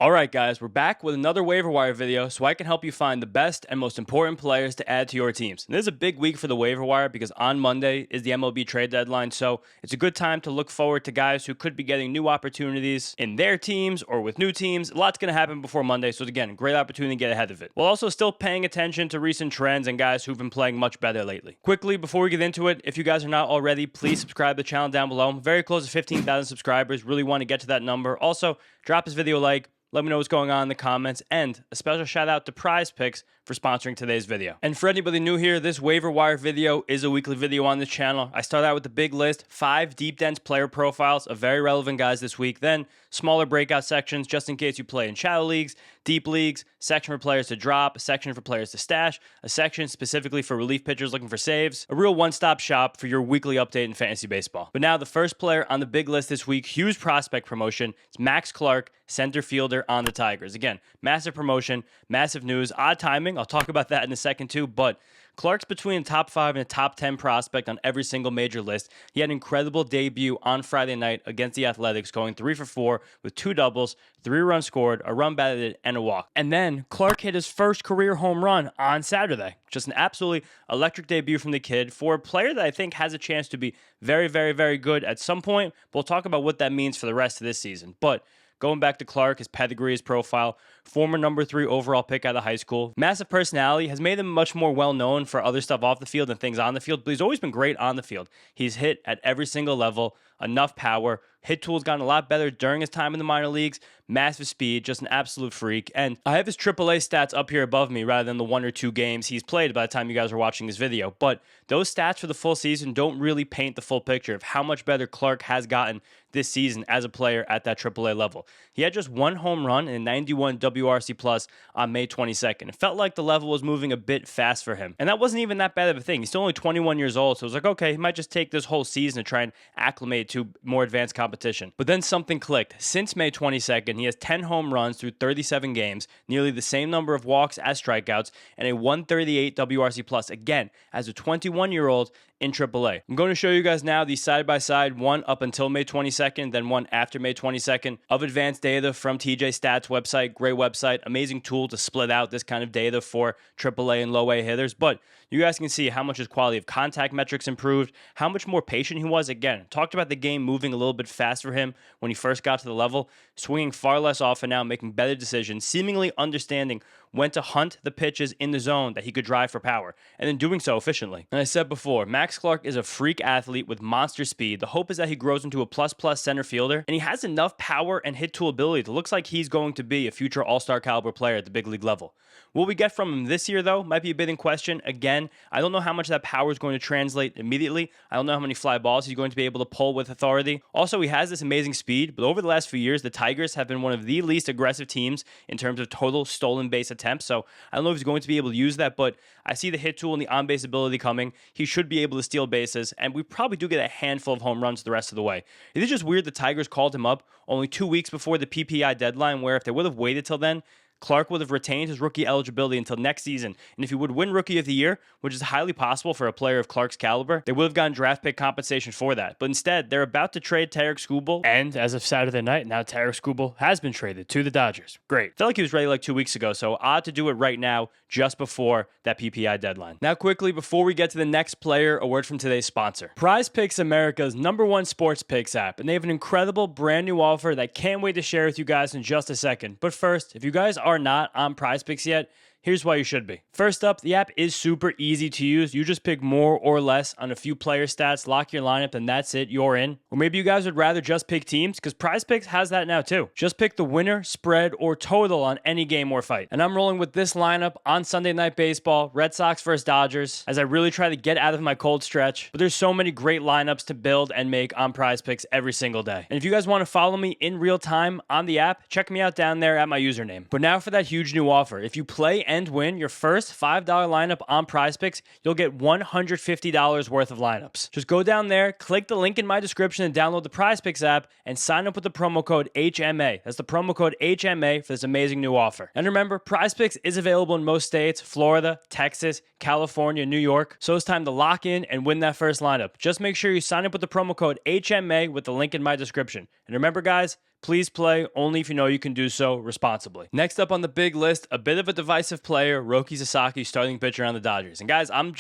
Alright guys, we're back with another waiver wire video so I can help you find the best and most important players to add to your teams. And this is a big week for the waiver wire because on Monday is the MLB trade deadline, so it's a good time to look forward to guys who could be getting new opportunities in their teams or with new teams. A lot's going to happen before Monday, so again, great opportunity to get ahead of it. While also still paying attention to recent trends and guys who've been playing much better lately. Quickly, before we get into it, if you guys are not already, please subscribe to the channel down below. I'm very close to 15,000 subscribers, really want to get to that number. Also, drop this video a like. Let me know what's going on in the comments, and a special shout out to Prize Picks for sponsoring today's video. And for anybody new here, this waiver wire video is a weekly video on this channel. I start out with the big list, 5 deep dense player profiles of very relevant guys this week, then smaller breakout sections just in case you play in shallow leagues, deep leagues, section for players to drop, a section for players to stash, a section specifically for relief pitchers looking for saves, a real one-stop shop for your weekly update in fantasy baseball. But now the first player on the big list this week, huge prospect promotion, it's Max Clark, center fielder on the Tigers. Again, massive promotion, massive news, odd timing. I'll talk about that in a second too, but Clark's between the top 5 and the top 10 prospect on every single major list. He had an incredible debut on Friday night against the Athletics, going 3 for 4 with 2 doubles, 3 runs scored, a run batted, and a walk. And then Clark hit his first career home run on Saturday. Just an absolutely electric debut from the kid for a player that I think has a chance to be very, very, very good at some point. We'll talk about what that means for the rest of this season. But going back to Clark, his pedigree, his profile, former number 3 overall pick out of high school. Massive personality has made him much more well-known for other stuff off the field and things on the field, but he's always been great on the field. He's hit at every single level, enough power. Hit tool's gotten a lot better during his time in the minor leagues. Massive speed, just an absolute freak. And I have his AAA stats up here above me rather than the 1 or 2 games he's played by the time you guys are watching this video. But those stats for the full season don't really paint the full picture of how much better Clark has gotten this season as a player at that AAA level. He had just 1 home run and 91 WRC plus on May 22nd. It felt like the level was moving a bit fast for him. And that wasn't even that bad of a thing. He's still only 21 years old, so it was like, okay, he might just take this whole season to try and acclimate to more advanced competition. But then something clicked. Since May 22nd, he has 10 home runs through 37 games, nearly the same number of walks as strikeouts, and a 138 WRC plus, again, as a 21-year-old in AAA. I'm going to show you guys now the side-by-side, one up until May 22nd, then one after May 22nd of advanced data from TJ Stats website. Great website, amazing tool to split out this kind of data for AAA and low-A hitters. But you guys can see how much his quality of contact metrics improved, how much more patient he was. Again, talked about the game moving a little bit fast for him when he first got to the level, swinging far less often now, making better decisions, seemingly understanding when to hunt the pitches in the zone that he could drive for power, and then doing so efficiently. And I said before, Max Clark is a freak athlete with monster speed. The hope is that he grows into a plus-plus center fielder, and he has enough power and hit tool ability that looks like he's going to be a future all-star caliber player at the big league level. What we get from him this year, though, might be a bit in question. Again, I don't know how much that power is going to translate immediately. I don't know how many fly balls he's going to be able to pull with authority. Also, he has this amazing speed, but over the last few years, the Tigers have been one of the least aggressive teams in terms of total stolen base attempts, so I don't know if he's going to be able to use that, but I see the hit tool and the on-base ability coming. He should be able to steal bases, and we probably do get a handful of home runs the rest of the way. It is just weird the Tigers called him up only 2 weeks before the PPI deadline, where if they would have waited till then, Clark would have retained his rookie eligibility until next season, and if he would win Rookie of the Year, which is highly possible for a player of Clark's caliber, they would have gotten draft pick compensation for that. But instead, they're about to trade Tarek Skubal, and as of Saturday night, now Tarek Skubal has been traded to the Dodgers. Great. Felt like he was ready like 2 weeks ago, so odd to do it right now, just before that PPI deadline. Now quickly, before we get to the next player, a word from today's sponsor. Prize Picks, America's #1 sports picks app, and they have an incredible brand new offer that I can't wait to share with you guys in just a second. But first, if you guys are not on Prize Picks yet, here's why you should be. First up, the app is super easy to use. You just pick more or less on a few player stats, lock your lineup, and that's it, you're in. Or maybe you guys would rather just pick teams, because Prize Picks has that now too. Just pick the winner, spread, or total on any game or fight. And I'm rolling with this lineup on Sunday Night Baseball, Red Sox versus Dodgers, as I really try to get out of my cold stretch. But there's so many great lineups to build and make on Prize Picks every single day. And if you guys want to follow me in real time on the app, check me out down there at my username. But now for that huge new offer. If you play and win your first $5 lineup on Prize Picks, you'll get $150 worth of lineups. Just go down there, click the link in my description and download the Prize Picks app and sign up with the promo code HMA. That's the promo code HMA for this amazing new offer. And remember, Prize Picks is available in most states, Florida, Texas, California, New York. So it's time to lock in and win that first lineup. Just make sure you sign up with the promo code HMA with the link in my description. And remember, guys, Please play only if you know you can do so responsibly. Next up on the big list, a bit of a divisive player, Roki Sasaki, starting pitcher on the Dodgers. And guys, I'm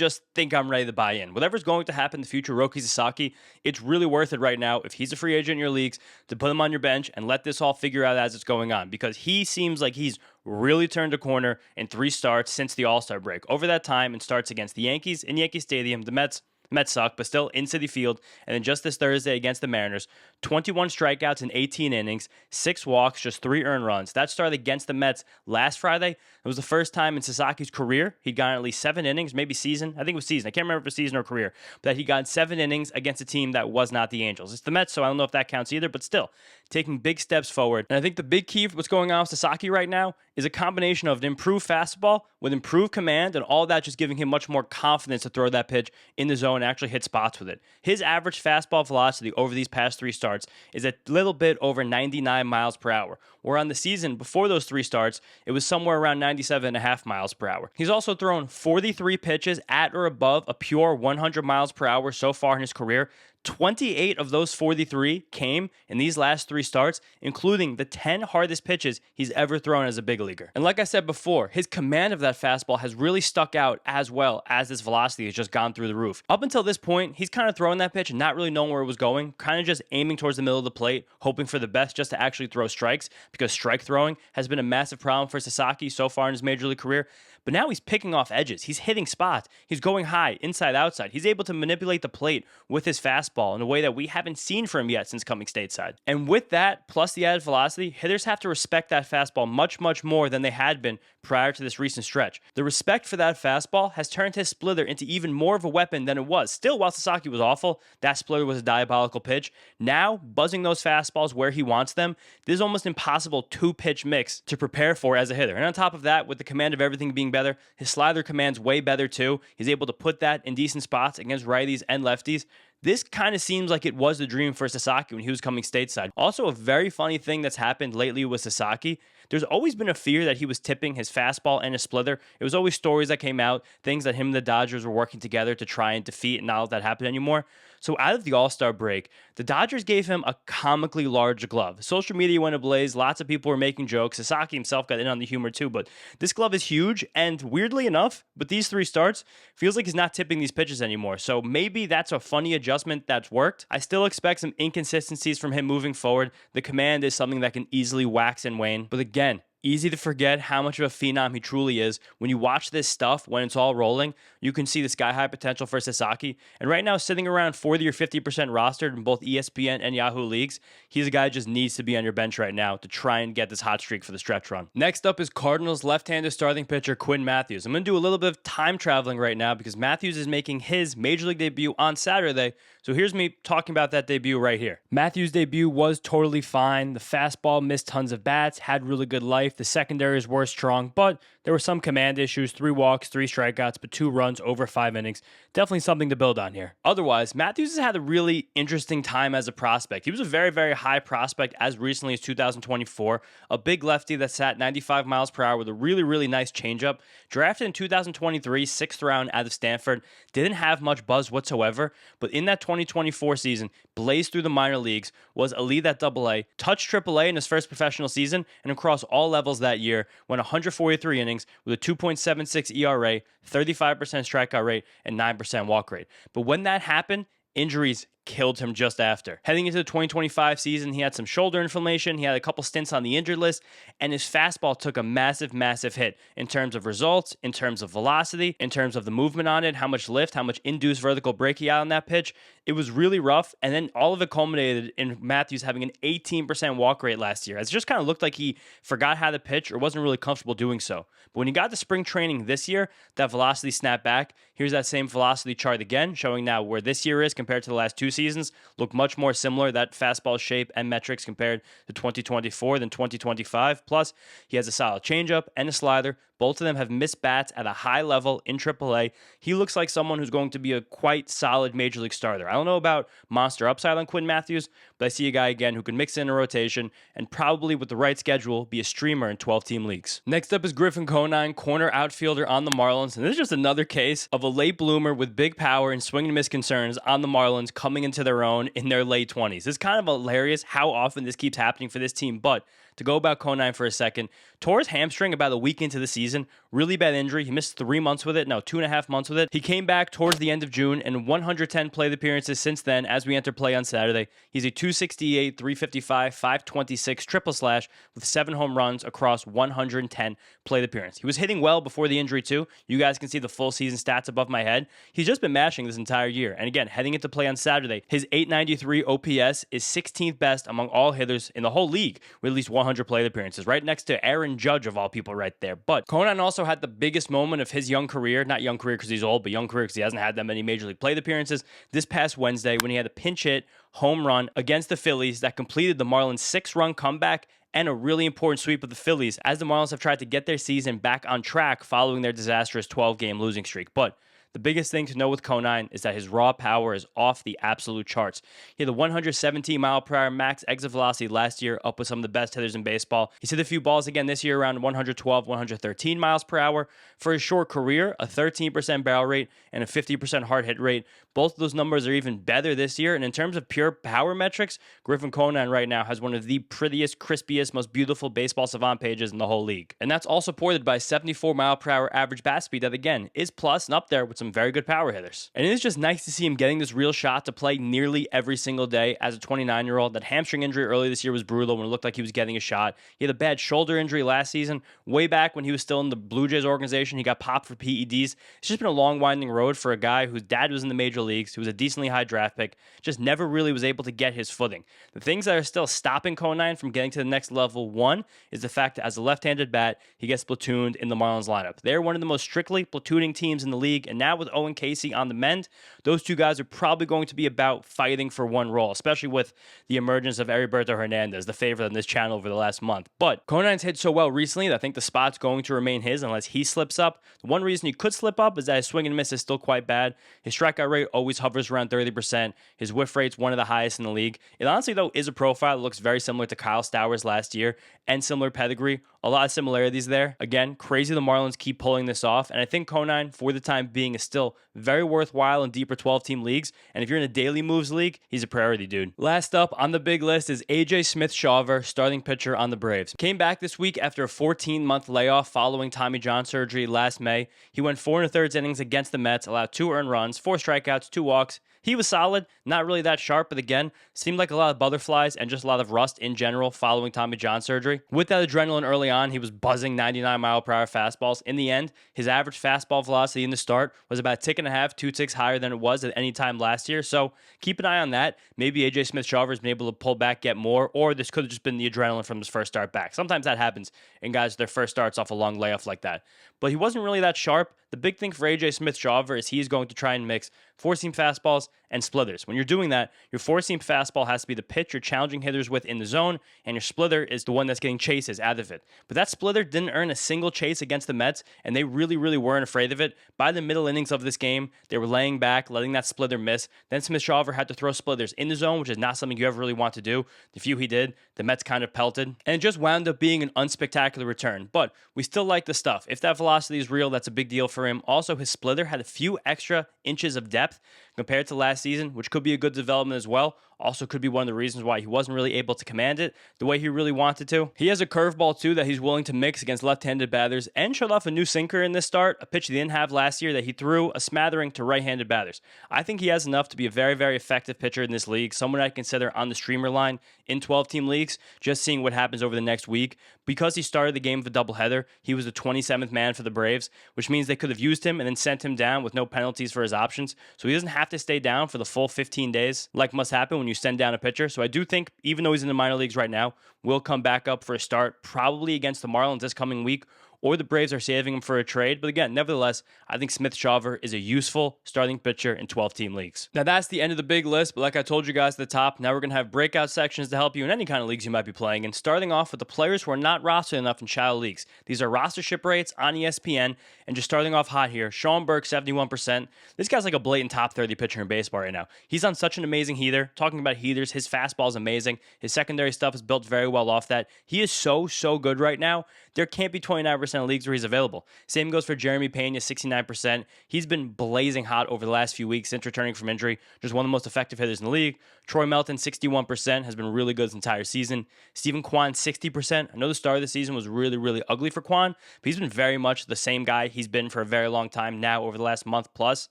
ready to buy in. Whatever's going to happen in the future, Roki Sasaki, it's really worth it right now if he's a free agent in your leagues to put him on your bench and let this all figure out as it's going on, because he seems like he's really turned a corner in 3 starts since the All-Star break. Over that time, and starts against the Yankees in Yankee Stadium, the Mets suck, but still in Citi Field. And then just this Thursday against the Mariners, 21 strikeouts in 18 innings, 6 walks, just 3 earned runs. That started against the Mets last Friday. It was the first time in Sasaki's career he'd gotten at least 7 innings, maybe season. I think it was season. I can't remember if it was season or career, but that he got 7 innings against a team that was not the Angels. It's the Mets, so I don't know if that counts either, but still, taking big steps forward. And I think the big key for what's going on with Sasaki right now is a combination of an improved fastball with improved command, and all that just giving him much more confidence to throw that pitch in the zone and actually hit spots with it. His average fastball velocity over these past 3 starts is a little bit over 99 miles per hour, where on the season before those 3 starts, it was somewhere around 97.5 miles per hour. He's also thrown 43 pitches at or above a pure 100 miles per hour so far in his career. 28 of those 43 came in these last 3 starts, including the 10 hardest pitches he's ever thrown as a big leaguer. And like I said before, his command of that fastball has really stuck out, as well as his velocity has just gone through the roof. Up until this point, he's kind of throwing that pitch and not really knowing where it was going, kind of just aiming towards the middle of the plate, hoping for the best just to actually throw strikes, because strike throwing has been a massive problem for Sasaki so far in his major league career. But now he's picking off edges. He's hitting spots. He's going high, inside, outside. He's able to manipulate the plate with his fastball in a way that we haven't seen from him yet since coming stateside. And with that, plus the added velocity, hitters have to respect that fastball much, much more than they had been prior to this recent stretch. The respect for that fastball has turned his splitter into even more of a weapon than it was. Still, while Sasaki was awful, that splitter was a diabolical pitch. Now, buzzing those fastballs where he wants them, this is almost impossible 2-pitch mix to prepare for as a hitter. And on top of that, with the command of everything being better, his slider command's way better too. He's able to put that in decent spots against righties and lefties. This kind of seems like it was the dream for Sasaki when he was coming stateside. Also, a very funny thing that's happened lately with Sasaki, there's always been a fear that he was tipping his fastball and his splitter. It was always stories that came out, things that him and the Dodgers were working together to try and defeat, and not let that happen anymore. So out of the All-Star break, the Dodgers gave him a comically large glove. Social media went ablaze. Lots of people were making jokes. Sasaki himself got in on the humor too, but this glove is huge, and weirdly enough, with these 3 starts, feels like he's not tipping these pitches anymore. So maybe that's a funny adjustment that's worked. I still expect some inconsistencies from him moving forward. The command is something that can easily wax and wane. But again, easy to forget how much of a phenom he truly is. When you watch this stuff, when it's all rolling, you can see the sky-high potential for Sasaki. And right now, sitting around 40 or 50% rostered in both ESPN and Yahoo leagues, he's a guy who just needs to be on your bench right now to try and get this hot streak for the stretch run. Next up is Cardinals left-handed starting pitcher Quinn Matthews. I'm going to do a little bit of time traveling right now because Matthews is making his Major League debut on Saturday. So here's me talking about that debut right here. Matthews' debut was totally fine. The fastball missed tons of bats, had really good life. The secondaries were strong, but there were some command issues. 3 walks, 3 strikeouts, but 2 runs over 5 innings. Definitely something to build on here. Otherwise, Matthews has had a really interesting time as a prospect. He was a very, very high prospect as recently as 2024. A big lefty that sat 95 miles per hour with a really, really nice changeup. Drafted in 2023, 6th round out of Stanford. Didn't have much buzz whatsoever, but in that 2024 season, blazed through the minor leagues, was elite at AA, touched AAA in his first professional season, and across all levels that year, went 143 innings with a 2.76 ERA, 35% strikeout rate, and 9% walk rate. But when that happened, injuries killed him just after. Heading into the 2025 season, he had some shoulder inflammation, he had a couple stints on the injured list, and his fastball took a massive, massive hit in terms of results, in terms of velocity, in terms of the movement on it, how much lift, how much induced vertical break he had on that pitch. It was really rough, and then all of it culminated in Matthews having an 18% walk rate last year. It just kind of looked like he forgot how to pitch or wasn't really comfortable doing so. But when he got to spring training this year, that velocity snapped back. Here's that same velocity chart again, showing now where this year is compared to the last 2 seasons. Look much more similar, that fastball shape and metrics compared to 2024 than 2025. Plus, he has a solid changeup and a slider, Both of them have missed bats at a high level in AAA. He looks like someone who's going to be a quite solid major league starter. I don't know about monster upside on Quinn Matthews, but I see a guy again who can mix in a rotation and probably with the right schedule be a streamer in 12-team leagues. Next up is Griffin Conine, corner outfielder on the Marlins. And this is just another case of a late bloomer with big power and swing and miss concerns on the Marlins coming into their own in their late 20s. It's kind of hilarious how often this keeps happening for this team, but to go about Conine for a second, tore his hamstring about a week into the season. Really bad injury. He missed 3 months with it. No, 2.5 months with it. He came back towards the end of June and 110 plate appearances since then as we enter play on Saturday. He's a 268, 355, 526 triple slash with 7 home runs across 110 plate appearances. He was hitting well before the injury too. You guys can see the full season stats above my head. He's just been mashing this entire year. And again, heading into play on Saturday, his 893 OPS is 16th best among all hitters in the whole league with at least 100 plate appearances, right next to Aaron Judge of all people right there. But Conine also had the biggest moment of his young career, not young career because he's old, but young career because he hasn't had that many major league plate appearances, this past Wednesday when he had a pinch hit home run against the Phillies that completed the Marlins' 6-run comeback and a really important sweep of the Phillies as the Marlins have tried to get their season back on track following their disastrous 12-game losing streak. But the biggest thing to know with Conine is that his raw power is off the absolute charts. He had a 117-mile-per-hour max exit velocity last year, up with some of the best hitters in baseball. He's hit a few balls again this year around 112, 113 miles per hour. For his short career, a 13% barrel rate and a 50% hard hit rate. Both of those numbers are even better this year. And in terms of pure power metrics, Griffin Conine right now has one of the prettiest, crispiest, most beautiful baseball savant pages in the whole league. And that's all supported by 74-mile-per-hour average bat speed that, again, is plus and up there with some very good power hitters. And it is just nice to see him getting this real shot to play nearly every single day as a 29-year-old. That hamstring injury early this year was brutal when it looked like he was getting a shot. He had a bad shoulder injury last season. Way back when he was still in the Blue Jays organization, he got popped for PEDs. It's just been a long, winding road for a guy whose dad was in the major leagues, who was a decently high draft pick, just never really was able to get his footing. The things that are still stopping Conine from getting to the next level, one, is the fact that as a left-handed bat, he gets platooned in the Marlins lineup. They're one of the most strictly platooning teams in the league, and now with Owen Casey on the mend, those two guys are probably going to be about fighting for one role, especially with the emergence of Heriberto Hernandez, the favorite on this channel over the last month. But Conine's hit so well recently that I think the spot's going to remain his unless he slips up. The one reason he could slip up is that his swing and miss is still quite bad. His strikeout rate always hovers around 30%. His whiff rate's one of the highest in the league. It honestly, though, is a profile that looks very similar to Kyle Stowers last year and similar pedigree. A lot of similarities there. Again, crazy the Marlins keep pulling this off. And I think Conine, for the time being, is still very worthwhile in deeper 12-team leagues. And if you're in a daily moves league, he's a priority, dude. Last up on the big list is AJ Smith-Shawver, starting pitcher on the Braves. Came back this week after a 14-month layoff following Tommy John surgery last May. He went 4 1/3 innings against the Mets, allowed 2 earned runs, 4 strikeouts, 2 walks. He was solid, not really that sharp, but again, seemed like a lot of butterflies and just a lot of rust in general following Tommy John surgery. With that adrenaline early on, he was buzzing 99-mile-per-hour fastballs. In the end, his average fastball velocity in the start was about a tick and a half, 2 ticks higher than it was at any time last year. So keep an eye on that. Maybe AJ Smith-Shawver has been able to pull back, get more, or this could have just been the adrenaline from his first start back. Sometimes that happens in guys, their first starts off a long layoff like that. But he wasn't really that sharp. The big thing for AJ Smith-Shawver is he's going to try and mix four-seam fastballs and splitters. When you're doing that, your four-seam fastball has to be the pitch you're challenging hitters with in the zone, and your splitter is the one that's getting chases out of it. But that splitter didn't earn a single chase against the Mets, and they really, really weren't afraid of it. By the middle innings of this game, they were laying back, letting that splitter miss. Then Smith-Shawver had to throw splitters in the zone, which is not something you ever really want to do. The few he did, the Mets kind of pelted, and it just wound up being an unspectacular return. But we still like the stuff. If that velocity is real, that's a big deal for him. Also, his splitter had a few extra inches of depth compared to last season, which could be a good development as well. Also could be one of the reasons why he wasn't really able to command it the way he really wanted to. He has a curveball too that he's willing to mix against left-handed batters and showed off a new sinker in this start, a pitch he didn't have last year that he threw a smattering to right-handed batters. I think he has enough to be a very, very effective pitcher in this league, someone I consider on the streamer line in 12-team leagues, just seeing what happens over the next week. Because he started the game with a doubleheader, he was the 27th man for the Braves, which means they could have used him and then sent him down with no penalties for his options. So he doesn't have to stay down for the full 15 days like must happen when you send down a pitcher. So I do think, even though he's in the minor leagues right now, will come back up for a start, probably against the Marlins this coming week, or the Braves are saving him for a trade. But again, nevertheless, I think Smith-Shawver is a useful starting pitcher in 12-team leagues. Now, that's the end of the big list, but like I told you guys at the top, now we're going to have breakout sections to help you in any kind of leagues you might be playing, and starting off with the players who are not rostered enough in shallow leagues. These are rostership rates on ESPN, and just starting off hot here, Sean Burke, 71%. This guy's like a blatant top 30 pitcher in baseball right now. He's on such an amazing heater. Talking about heaters, his fastball is amazing. His secondary stuff is built very well off that. He is so good right now. There can't be 29% of leagues where he's available. Same goes for Jeremy Pena, 69%. He's been blazing hot over the last few weeks since returning from injury. Just one of the most effective hitters in the league. Troy Melton, 61%, has been really good this entire season. Stephen Kwan, 60%. I know the start of the season was really ugly for Kwan, but he's been very much the same guy he's been for a very long time now over the last month plus.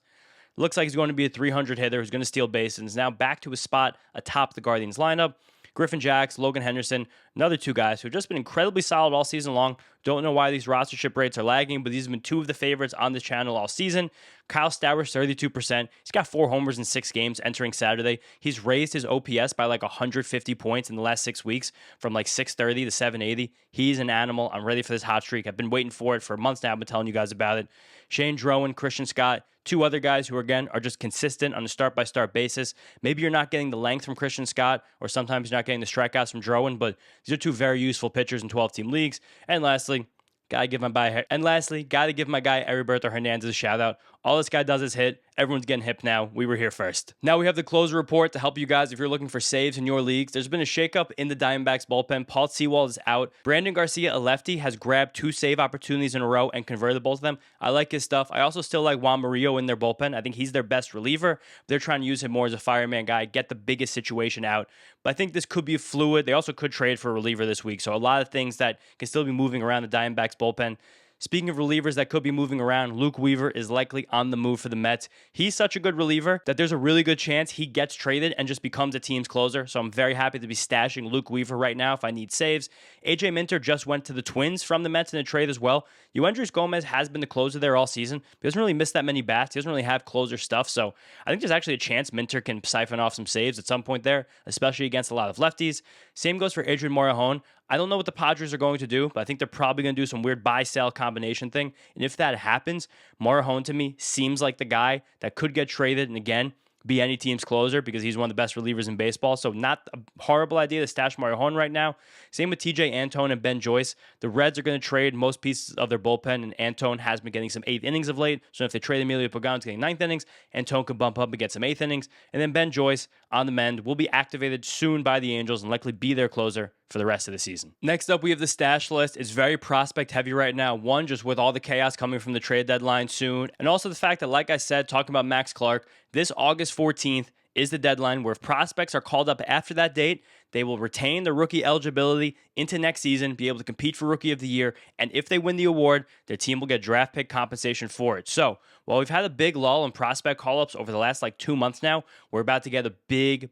Looks like he's going to be a 300 hitter who's going to steal bases and is now back to his spot atop the Guardians lineup. Griffin Jax, Logan Henderson, another two guys who have just been incredibly solid all season long. Don't know why these rostership rates are lagging, but these have been two of the favorites on this channel all season. Kyle Stowers, 32%. He's got 4 homers in 6 games entering Saturday. He's raised his OPS by like 150 points in the last 6 weeks from like 630 to 780. He's an animal. I'm ready for this hot streak. I've been waiting for it for months now. I've been telling you guys about it. Shane Drowan, Christian Scott, two other guys who, again, are just consistent on a start-by-start basis. Maybe you're not getting the length from Christian Scott, or sometimes you're not getting the strikeouts from Drowan, but these are two very useful pitchers in 12-team leagues. And lastly, gotta give my guy Heriberto Hernandez a shout-out. All this guy does is hit. Everyone's getting hip now. We were here first. Now we have the closer report to help you guys if you're looking for saves in your leagues. There's been a shakeup in the Diamondbacks bullpen. Paul Sewald is out. Brandon Garcia, a lefty, has grabbed 2 save opportunities in a row and converted both of them. I like his stuff. I also still like Juan Murillo in their bullpen. I think he's their best reliever. They're trying to use him more as a fireman guy, get the biggest situation out. But I think this could be fluid. They also could trade for a reliever this week. So a lot of things that can still be moving around the Diamondbacks bullpen. Speaking of relievers that could be moving around, Luke Weaver is likely on the move for the Mets. He's such a good reliever that there's a really good chance he gets traded and just becomes a team's closer. So I'm very happy to be stashing Luke Weaver right now if I need saves. AJ Minter just went to the Twins from the Mets in a trade as well. Yoendrys Gomez has been the closer there all season. He doesn't really miss that many bats. He doesn't really have closer stuff. So I think there's actually a chance Minter can siphon off some saves at some point there, especially against a lot of lefties. Same goes for Adrian Morejon. I don't know what the Padres are going to do, but I think they're probably going to do some weird buy-sell combination thing. And if that happens, Morejon to me seems like the guy that could get traded and again be any team's closer because he's one of the best relievers in baseball. So not a horrible idea to stash Morejon right now. Same with TJ Antone and Ben Joyce. The Reds are going to trade most pieces of their bullpen, and Antone has been getting some 8th innings of late. So if they trade Emilio Pagan's getting 9th innings, Antone can bump up and get some 8th innings. And then Ben Joyce on the mend will be activated soon by the Angels and likely be their closer for the rest of the season. Next up, we have the stash list. It's very prospect heavy right now. One, just with all the chaos coming from the trade deadline soon. And also the fact that, like I said, talking about Max Clark, this August 14th is the deadline where if prospects are called up after that date, they will retain their rookie eligibility into next season, be able to compete for Rookie of the Year, and if they win the award, their team will get draft pick compensation for it. So, while we've had a big lull in prospect call-ups over the last 2 months now, we're about to get a big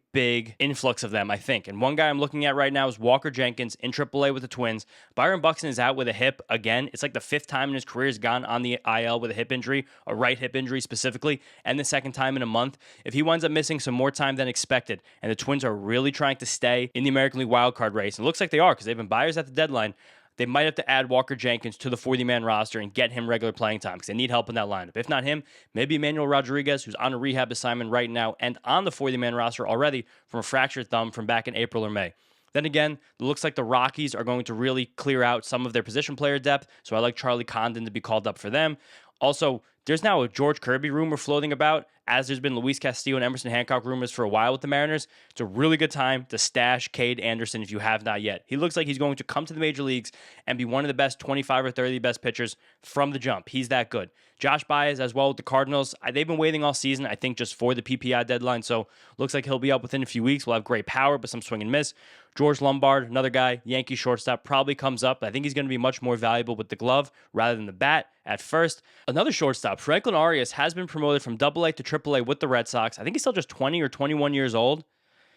influx of them, I think. And one guy I'm looking at right now is Walker Jenkins in AAA with the Twins. Byron Buxton is out with a hip again. It's like the 5th time in his career he's gone on the IL with a hip injury, a right hip injury specifically, and the 2nd time in a month. If he winds up missing some more time than expected, and the Twins are really trying to stay in the American League wildcard race, and it looks like they are because they've been buyers at the deadline, they might have to add Walker Jenkins to the 40-man roster and get him regular playing time because they need help in that lineup. If not him, maybe Emmanuel Rodriguez, who's on a rehab assignment right now and on the 40-man roster already from a fractured thumb from back in April or May. Then again, it looks like the Rockies are going to really clear out some of their position player depth, so I like Charlie Condon to be called up for them. Also, there's now a George Kirby rumor floating about, as there's been Luis Castillo and Emerson Hancock rumors for a while with the Mariners. It's a really good time to stash Cade Anderson if you have not yet. He looks like he's going to come to the major leagues and be one of the best 25 or 30 best pitchers from the jump. He's that good. Josh Baez as well with the Cardinals. They've been waiting all season, I think, just for the PPI deadline, so looks like he'll be up within a few weeks. We'll have great power, but some swing and miss. George Lombard, another guy, Yankee shortstop, probably comes up. I think he's going to be much more valuable with the glove rather than the bat at first. Another shortstop, Franklin Arias, has been promoted from AA to AAA with the Red Sox. I think he's still just 20 or 21 years old.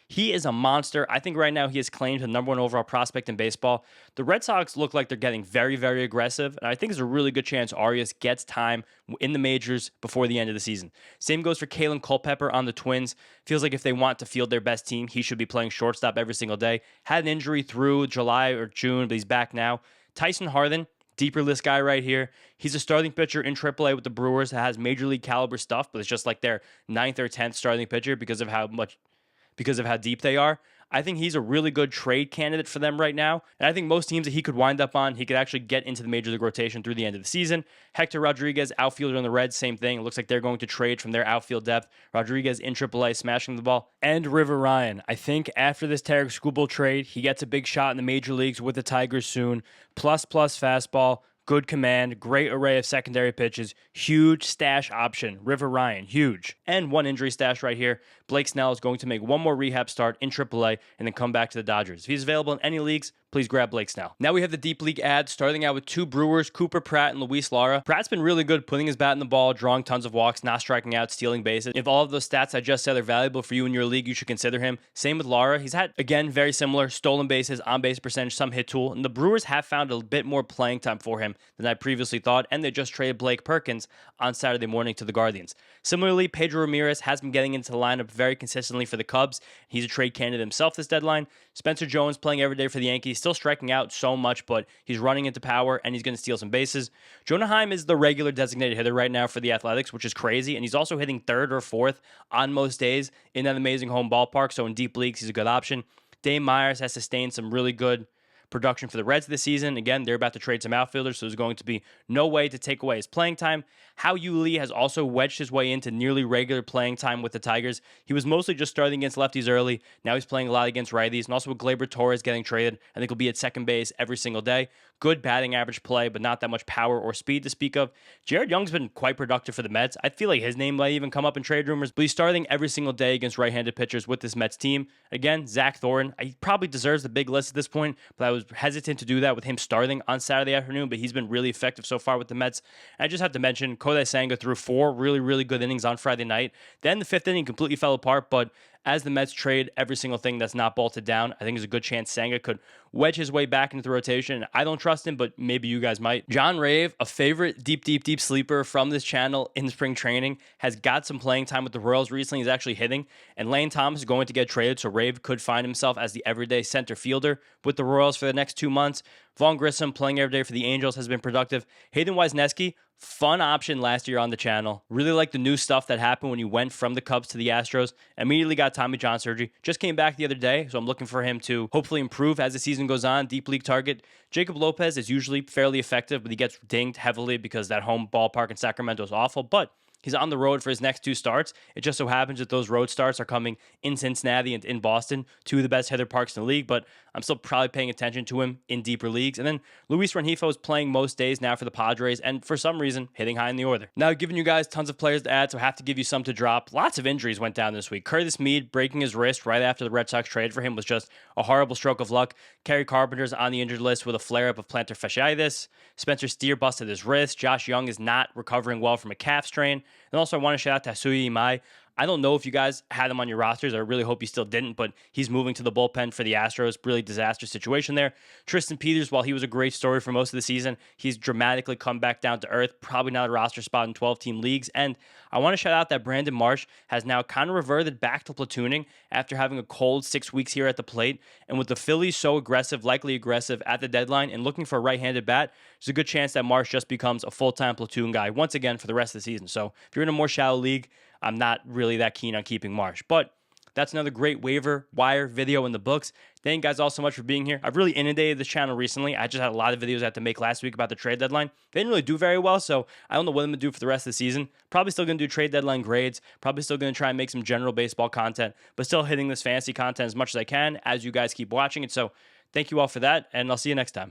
He is a monster. I think right now he is claimed the number 1 overall prospect in baseball. The Red Sox look like they're getting very aggressive, and I think there's a really good chance Arias gets time in the majors before the end of the season. Same goes for Kalen Culpepper on the Twins. Feels like if they want to field their best team, he should be playing shortstop every single day. Had an injury through July or June, but he's back now. Tyson Harden, Deeper list guy right here. He's a starting pitcher in AAA with the Brewers that has major league caliber stuff, but it's just like their ninth or 10th starting pitcher because of how deep they are. I think he's a really good trade candidate for them right now. And I think most teams that he could wind up on, he could actually get into the major league rotation through the end of the season. Hector Rodriguez, outfielder on the Reds, same thing. It looks like they're going to trade from their outfield depth. Rodriguez in AAA, smashing the ball. And River Ryan. I think after this Tarek Skubal trade, he gets a big shot in the major leagues with the Tigers soon. Plus fastball. Good command, great array of secondary pitches, huge stash option. River Ryan, huge. And one injury stash right here. Blake Snell is going to make one more rehab start in AAA and then come back to the Dodgers. If he's available in any leagues, please grab Blake Snell. Now we have the deep league ads, starting out with two Brewers, Cooper Pratt and Luis Lara. Pratt's been really good putting his bat in the ball, drawing tons of walks, not striking out, stealing bases. If all of those stats I just said are valuable for you in your league, you should consider him. Same with Lara. He's had, again, very similar, stolen bases, on-base percentage, some hit tool. And the Brewers have found a bit more playing time for him than I previously thought, and they just traded Blake Perkins on Saturday morning to the Guardians. Similarly, Pedro Ramirez has been getting into the lineup very consistently for the Cubs. He's a trade candidate himself this deadline. Spencer Jones playing every day for the Yankees, still striking out so much, but he's running into power and he's going to steal some bases. Jonah Heim is the regular designated hitter right now for the Athletics, which is crazy, and he's also hitting third or fourth on most days in that amazing home ballpark, so in deep leagues, he's a good option. Dame Myers has sustained some really good production for the Reds this season. Again, they're about to trade some outfielders, so there's going to be no way to take away his playing time. Hao Yu Lee has also wedged his way into nearly regular playing time with the Tigers. He was mostly just starting against lefties early. Now he's playing a lot against righties, and also with Gleyber Torres getting traded, I think he'll be at second base every single day. Good batting average play, but not that much power or speed to speak of. Jared Young's been quite productive for the Mets. I feel like his name might even come up in trade rumors, but he's starting every single day against right-handed pitchers with this Mets team. Again, Zach Thorin, he probably deserves the big list at this point, but I was hesitant to do that with him starting on Saturday afternoon, but he's been really effective so far with the Mets. And I just have to mention, Kodai Senga threw 4 really good innings on Friday night. Then the 5th inning completely fell apart, but as the Mets trade every single thing that's not bolted down, I think there's a good chance Senga could wedge his way back into the rotation. I don't trust him, but maybe you guys might. John Rave, a favorite deep sleeper from this channel in spring training, has got some playing time with the Royals recently. He's actually hitting, and Lane Thomas is going to get traded, so Rave could find himself as the everyday center fielder with the Royals for the next 2 months. Vaughn Grissom playing every day for the Angels has been productive. Hayden Wesneski, fun option last year on the channel. Really like the new stuff that happened when he went from the Cubs to the Astros. Immediately got Tommy John surgery. Just came back the other day, so I'm looking for him to hopefully improve as the season goes on. Deep league target. Jacob Lopez is usually fairly effective, but he gets dinged heavily because that home ballpark in Sacramento is awful. But he's on the road for his next 2 starts. It just so happens that those road starts are coming in Cincinnati and in Boston, 2 of the best hitter parks in the league, but I'm still probably paying attention to him in deeper leagues. And then Luis Rengifo is playing most days now for the Padres, and for some reason, hitting high in the order. Now, giving you guys tons of players to add, so I have to give you some to drop. Lots of injuries went down this week. Curtis Mead breaking his wrist right after the Red Sox traded for him was just a horrible stroke of luck. Kerry Carpenter's on the injured list with a flare-up of plantar fasciitis. Spencer Steer busted his wrist. Josh Young is not recovering well from a calf strain. And also, I want to shout out to Hasuyi Imai. I don't know if you guys had him on your rosters. I really hope you still didn't, but he's moving to the bullpen for the Astros. Really disastrous situation there. Tristan Peters, while he was a great story for most of the season, he's dramatically come back down to earth. Probably not a roster spot in 12-team leagues. And I want to shout out that Brandon Marsh has now kind of reverted back to platooning after having a cold 6 weeks here at the plate. And with the Phillies so aggressive, likely aggressive at the deadline and looking for a right-handed bat, there's a good chance that Marsh just becomes a full-time platoon guy once again for the rest of the season. So if you're in a more shallow league, I'm not really that keen on keeping Marsh. But that's another great waiver wire video in the books. Thank you guys all so much for being here. I've really inundated this channel recently. I just had a lot of videos I had to make last week about the trade deadline. They didn't really do very well, so I don't know what I'm going to do for the rest of the season. Probably still going to do trade deadline grades. Probably still going to try and make some general baseball content, but still hitting this fantasy content as much as I can as you guys keep watching it. So thank you all for that, and I'll see you next time.